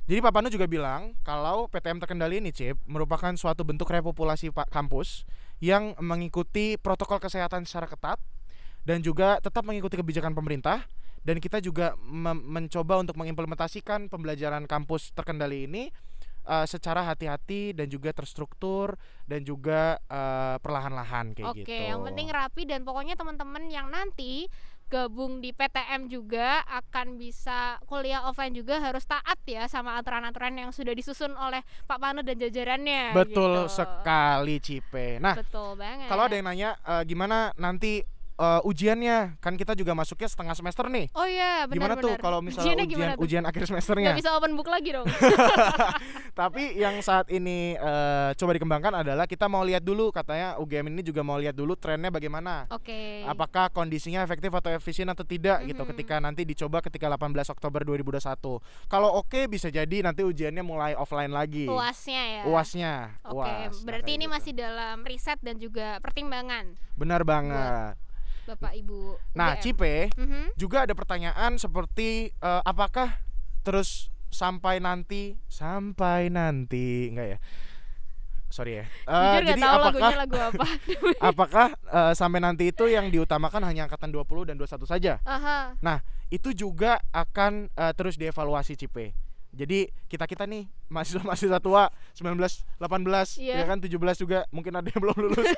Jadi Pak Panu juga bilang kalau PTM terkendali ini Cip merupakan suatu bentuk repopulasi kampus yang mengikuti protokol kesehatan secara ketat dan juga tetap mengikuti kebijakan pemerintah, dan kita juga mencoba untuk mengimplementasikan pembelajaran kampus terkendali ini secara hati-hati dan juga terstruktur dan juga perlahan-lahan kayak gitu. Oke, yang penting rapi, dan pokoknya teman-teman yang nanti gabung di PTM juga akan bisa kuliah offline juga harus taat ya sama aturan-aturan yang sudah disusun oleh Pak Panu dan jajarannya. Betul gitu. sekali Cipe. Nah, Betul banget. kalau ada yang nanya gimana nanti ujiannya, kan kita juga masuknya setengah semester nih. Oh iya, Gimana tuh benar-benar. kalau misalnya Ujiannya gimana tuh? ujian akhir semesternya? Nggak bisa open book lagi dong. Tapi yang saat ini coba dikembangkan adalah kita mau lihat dulu, katanya UGM ini juga mau lihat dulu trennya bagaimana. Oke. Apakah kondisinya efektif atau efisien atau tidak gitu ketika nanti dicoba ketika 18 Oktober 2021. Kalau oke, bisa jadi nanti ujiannya mulai offline lagi. UASnya ya. UASnya. Oke, UAS. berarti Nah, ini kayak gitu. masih dalam riset dan juga pertimbangan Benar banget. Bapak Ibu. Nah, UGM. Cipe, Mhm. juga ada pertanyaan seperti apakah terus sampai nanti enggak ya? Sorry ya. Jujur nggak Jadi tahu apakah lagunya lagu apa. apakah sampai nanti itu yang diutamakan hanya angkatan 20 dan 21 saja? Aha. Nah, itu juga akan terus dievaluasi Cipe. Jadi kita nih mahasiswa tua 19, 18, Iya. ya kan 17 juga mungkin ada yang belum lulus.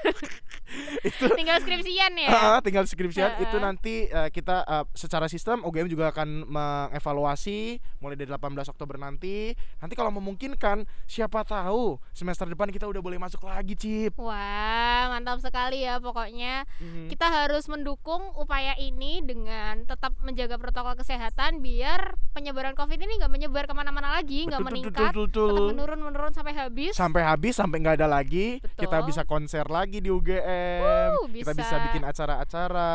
Itu Tinggal skripsian ya. tinggal skripsian. Itu Heeh. nanti kita secara sistem UGM juga akan mengevaluasi mulai dari 18 Oktober nanti. Nanti kalau memungkinkan, siapa tahu semester depan kita udah boleh masuk lagi, Cip. Wah, mantap sekali ya pokoknya. Mhm. Kita harus mendukung upaya ini dengan tetap menjaga protokol kesehatan biar penyebaran COVID ini nggak menyebar kemana-mana lagi, nggak meningkat, tetap menurun sampai habis. Sampai habis, sampai nggak ada lagi. Betul. Kita bisa konser lagi di UGM. Kita bisa bikin acara-acara.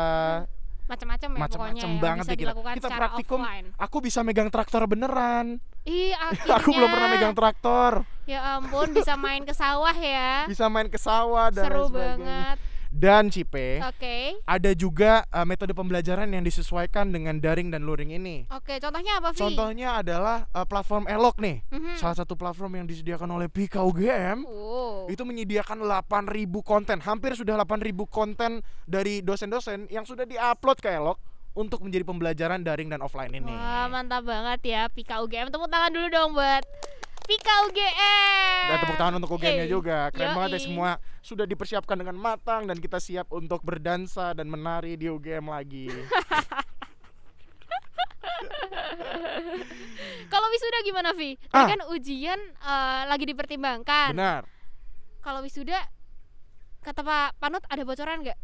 Macam-macam ya pokoknya Macam-macam yang banget bisa deh kita. dilakukan Kita secara praktikum. offline. Aku bisa megang traktor beneran. Ih, Aku belum pernah akhirnya. megang traktor. Ya ampun, bisa main ke sawah ya. Bisa main ke sawah dan Seru lain sebagainya. banget. Dan Cipe, Oke. ada juga metode pembelajaran yang disesuaikan dengan daring dan luring ini. Oke, contohnya apa, Vi? Contohnya adalah platform Elok nih. Mhm. Salah satu platform yang disediakan oleh PIKA UGM. Oh. Itu menyediakan 8.000 konten. Hampir sudah 8.000 konten dari dosen-dosen yang sudah diupload ke Elok untuk menjadi pembelajaran daring dan offline ini. Wah, mantap banget ya PIKA UGM. Tepuk tangan dulu dong buat PIKA UGM. Dan tepuk tangan untuk UGM-nya juga. Keren banget ya, Yoi. semua sudah dipersiapkan dengan matang dan kita siap untuk berdansa dan menari di UGM lagi. Kalau wisuda gimana, Vi? Tadi kan ujian lagi dipertimbangkan. Benar. Kalau wisuda kata Pak Panut ada bocoran nggak?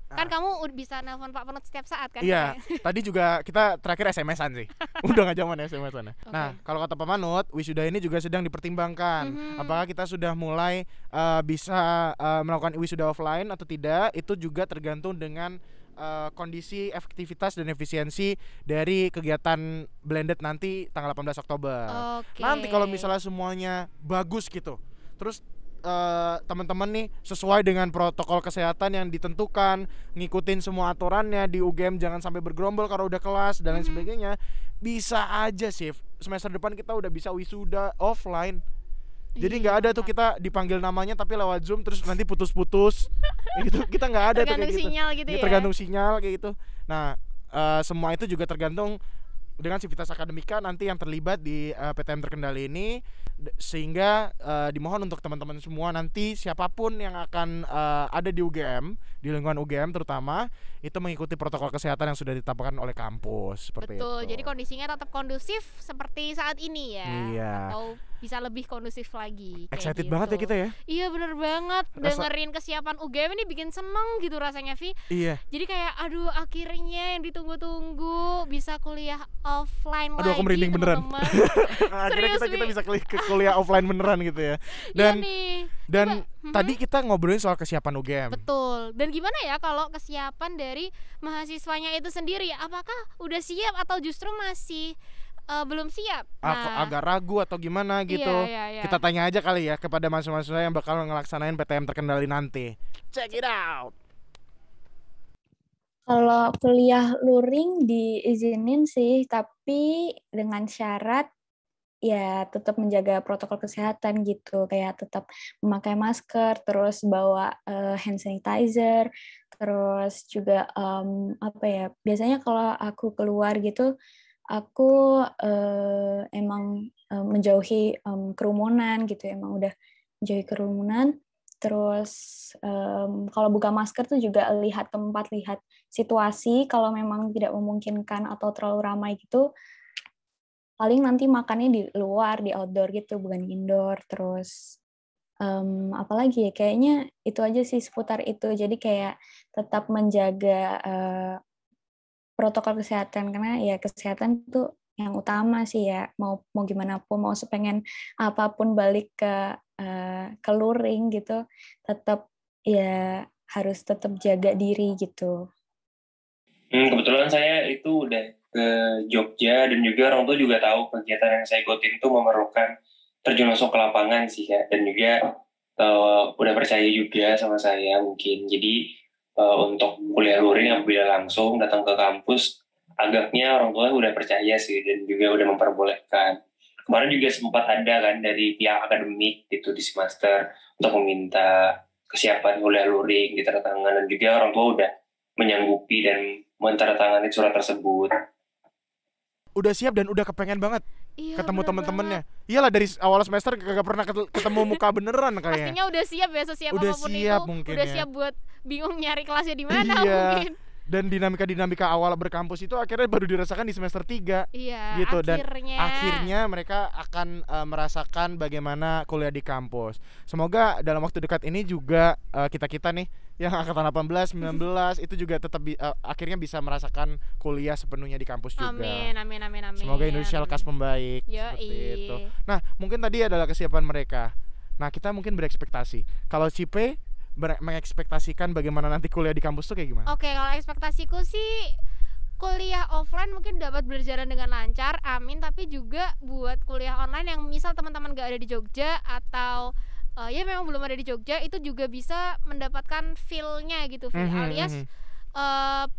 Kan kamu bisa nelpon Pak Panut setiap saat kan? Iya, katanya. tadi juga kita terakhir SMS-an sih. Udah gak zaman SMS-an. Nah, kalau kata Pak Manut, wisuda ini juga sedang dipertimbangkan. Apakah kita sudah mulai bisa melakukan wisuda offline atau tidak? Itu juga tergantung dengan kondisi efektivitas dan efisiensi dari kegiatan blended nanti tanggal 18 Oktober. Oke. Nanti kalau misalnya semuanya bagus gitu, terus teman-teman nih sesuai dengan protokol kesehatan yang ditentukan, ngikutin semua aturannya di UGM, jangan sampai bergerombol kalau udah kelas dan lain sebagainya, bisa aja sih semester depan kita udah bisa wisuda offline. Jadi nggak ada tuh kita dipanggil namanya tapi lewat Zoom terus nanti putus-putus. Gitu. Kita nggak ada tuh kayak gitu. Sinyal gitu ya. Tergantung sinyal kayak gitu. Nah, semua itu juga tergantung dengan sivitas akademika nanti yang terlibat di PTM terkendali ini, sehingga dimohon untuk teman-teman semua nanti siapapun yang akan ada di UGM, di lingkungan UGM terutama, itu mengikuti protokol kesehatan yang sudah ditetapkan oleh kampus seperti Betul, itu. jadi kondisinya tetap kondusif seperti saat ini ya. Iya. Atau bisa lebih kondusif lagi. Excited gitu. banget ya kita ya. Iya bener banget. Dengerin kesiapan UGM ini bikin seneng gitu rasanya, Vi. Iya. Jadi kayak aduh akhirnya yang ditunggu-tunggu bisa kuliah offline lagi. Aduh aku merinding beneran. Akhirnya kita bisa ke kuliah offline beneran gitu ya. Dan tadi kita ngobrolin soal kesiapan UGM. Betul. Dan gimana ya kalau kesiapan dari mahasiswanya itu sendiri? Apakah udah siap atau justru masih belum siap? Nah, agak ragu atau gimana gitu. Iya. Kita tanya aja kali ya kepada mahasiswa yang bakal ngelaksanain PTM terkendali nanti. Check it out. Kalau kuliah luring diizinin sih, tapi dengan syarat ya tetap menjaga protokol kesehatan gitu, kayak tetap memakai masker, terus bawa hand sanitizer, terus juga biasanya kalau aku keluar gitu aku emang menjauhi kerumunan gitu, emang udah menjauhi kerumunan. Terus kalau buka masker tuh juga lihat tempat, lihat situasi, kalau memang tidak memungkinkan atau terlalu ramai gitu paling nanti makannya di luar, di outdoor gitu, bukan indoor. Terus apalagi ya, kayaknya itu aja sih seputar itu. Jadi kayak tetap menjaga protokol kesehatan, karena ya kesehatan itu yang utama sih ya. Mau gimana pun, mau sepengen apapun balik ke luring gitu, tetap ya harus tetap jaga diri gitu. Kebetulan saya itu udah ke Jogja, dan juga orang tua juga tahu kegiatan yang saya ikutin itu memerlukan terjun langsung ke lapangan sih ya, dan juga udah percaya juga sama saya mungkin. Jadi untuk kuliah luring apabila langsung datang ke kampus, agaknya orang tua udah percaya sih, dan juga udah memperbolehkan. Kemarin juga sempat ada kan dari pihak akademik gitu di semester untuk meminta kesiapan kuliah luring ditandatangan, dan juga orang tua udah menyanggupi dan menandatangani surat tersebut. Udah siap dan udah kepengen banget ketemu temen-temennya. Iyalah dari awal semester gak pernah ketemu muka beneran kayaknya. Pastinya udah siap ya, sesiap udah apapun siap itu. Mungkin udah ya. siap buat bingung nyari kelasnya di mana mungkin. Dan dinamika awal berkampus itu akhirnya baru dirasakan di semester 3. Iya, gitu. akhirnya. Dan akhirnya mereka akan merasakan bagaimana kuliah di kampus. Semoga dalam waktu dekat ini juga kita nih yang angkatan 18, 19 itu juga tetap akhirnya bisa merasakan kuliah sepenuhnya di kampus juga. Amin. Semoga Indonesia lekas membaik. Seperti itu. Nah, mungkin tadi adalah kesiapan mereka. Nah, kita mungkin berekspektasi. Kalau Cipe mengekspektasikan bagaimana nanti kuliah di kampus tuh kayak gimana? Oke, kalau ekspektasiku sih kuliah offline mungkin dapat berjalan dengan lancar, amin. Tapi juga buat kuliah online yang misal teman-teman gak ada di Jogja atau ya memang belum ada di Jogja, itu juga bisa mendapatkan feel-nya gitu, alias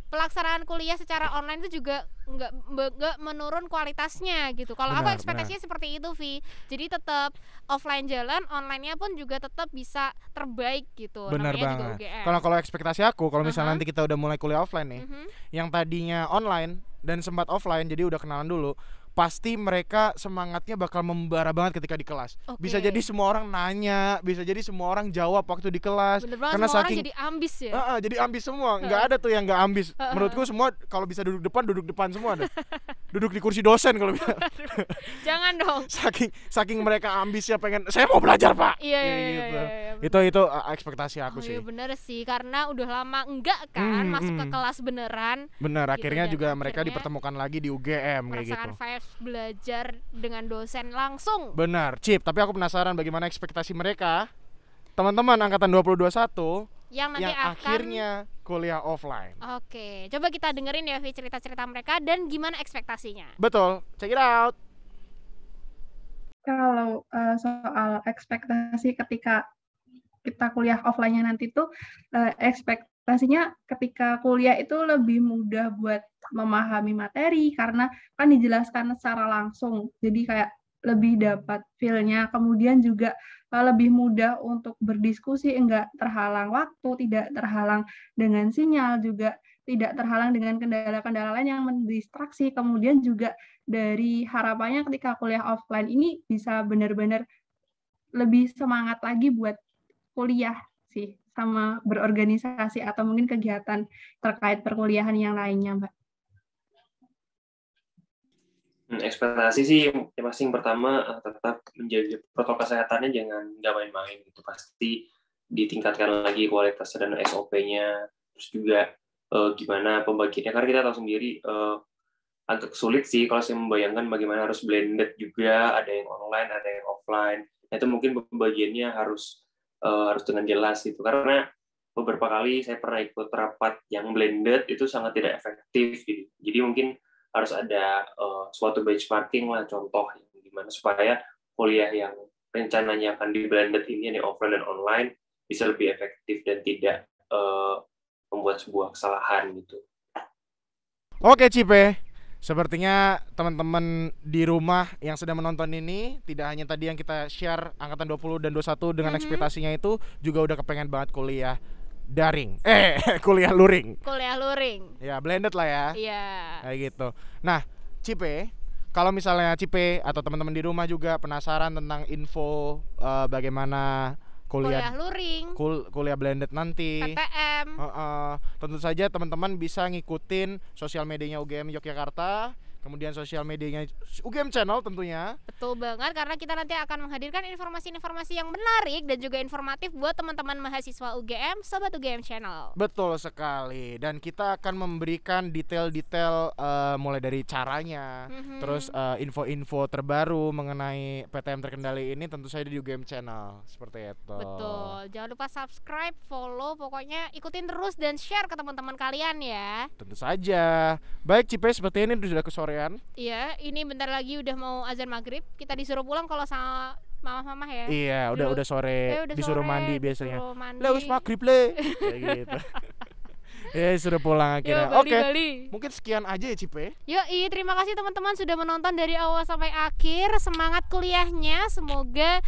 pelaksanaan kuliah secara online itu juga nggak menurun kualitasnya gitu. Kalau aku ekspektasinya seperti itu, Vi. Jadi tetap offline jalan, online-nya pun juga tetap bisa terbaik gitu. Benar banget. Kalau ekspektasi aku, kalau misalnya nanti kita udah mulai kuliah offline nih, yang tadinya online dan sempat offline, jadi udah kenalan dulu, pasti mereka semangatnya bakal membara banget ketika di kelas. Bisa jadi semua orang nanya, bisa jadi semua orang jawab waktu di kelas. Bener banget, karena semua orang jadi ambis ya. Jadi ambis semua, nggak ada tuh yang nggak ambis. Menurutku semua kalau bisa duduk depan semua deh. Duduk di kursi dosen kalau bisa. Jangan dong. Saking mereka ambisnya pengen, saya mau belajar Pak. Iya. Itu ekspektasi aku sih. Iya bener sih, karena udah lama enggak kan masuk ke kelas beneran. Bener, gitu, akhirnya juga mereka dipertemukan lagi di UGM kayak gitu. Belajar dengan dosen langsung. Benar, Cip, tapi aku penasaran bagaimana ekspektasi mereka teman-teman angkatan 2021 yang nanti akhirnya kuliah offline. Oke, coba kita dengerin ya cerita-cerita mereka dan gimana ekspektasinya. Betul, check it out. Kalau soal ekspektasi ketika kita kuliah offline-nya nanti tuh ekspektasinya ketika kuliah itu lebih mudah buat memahami materi karena kan dijelaskan secara langsung, jadi kayak lebih dapat feel-nya, kemudian juga lebih mudah untuk berdiskusi, enggak terhalang waktu, tidak terhalang dengan sinyal, juga tidak terhalang dengan kendala-kendala lain yang mendistraksi. Kemudian juga dari harapannya ketika kuliah offline ini bisa benar-benar lebih semangat lagi buat kuliah sih, sama berorganisasi atau mungkin kegiatan terkait perkuliahan yang lainnya, Mbak. Ekspektasi sih yang pasti yang pertama tetap menjaga protokol kesehatannya, nggak main-main gitu. Pasti ditingkatkan lagi kualitas dan SOP-nya. Terus juga gimana pembagiannya, karena kita tahu sendiri agak sulit sih kalau saya membayangkan bagaimana harus blended juga, ada yang online, ada yang offline. Nah, itu mungkin pembagiannya harus dengan jelas gitu, karena beberapa kali saya pernah ikut rapat yang blended itu sangat tidak efektif gitu. Jadi mungkin harus ada suatu benchmarking lah, contoh yang gimana supaya kuliah yang rencananya akan di blended ini, yang offline dan online, bisa lebih efektif dan tidak membuat sebuah kesalahan gitu. Oke Cipe, sepertinya teman-teman di rumah yang sedang menonton ini tidak hanya tadi yang kita share angkatan 20 dan 21 dengan ekspektasinya itu, juga udah kepengen banget kuliah daring. Kuliah luring. Kuliah luring. Ya, blended lah ya. Iya. Kayak gitu. Nah, Cipe, kalau misalnya Cipe atau teman-teman di rumah juga penasaran tentang info bagaimana kuliah luring, kuliah blended nanti, PTM. Tentu saja teman-teman bisa ngikutin sosial medianya UGM Yogyakarta, kemudian sosial medianya UGM Channel tentunya. Betul banget, karena kita nanti akan menghadirkan informasi-informasi yang menarik dan juga informatif buat teman-teman mahasiswa UGM, Sobat UGM Channel. Betul sekali, dan kita akan memberikan detail-detail mulai dari caranya, terus info-info terbaru mengenai PTM terkendali ini tentu saja di UGM Channel, seperti itu. Betul, jangan lupa subscribe, follow, pokoknya ikutin terus dan share ke teman-teman kalian ya. Tentu saja. Baik Cipe, seperti ini sudah kesorean. Iya, ini bentar lagi udah mau azan maghrib. Kita disuruh pulang kalau sama mama-mama ya. Iya, udah sore, udah disuruh sore, mandi biasanya. Lah wis maghrib le. Kayak gitu. Ya, suruh pulang akhirnya. Oke. Mungkin sekian aja ya Cipe. Yoi, terima kasih teman-teman sudah menonton dari awal sampai akhir. Semangat kuliahnya, semoga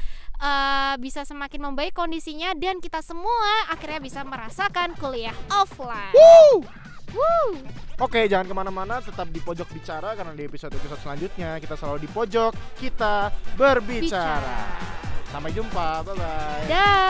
bisa semakin membaik kondisinya dan kita semua akhirnya bisa merasakan kuliah offline. Oke, jangan kemana-mana, tetap di Pojok Bicara, karena di episode-episode selanjutnya kita selalu di pojok kita berbicara. Sampai jumpa, bye-bye. Dah.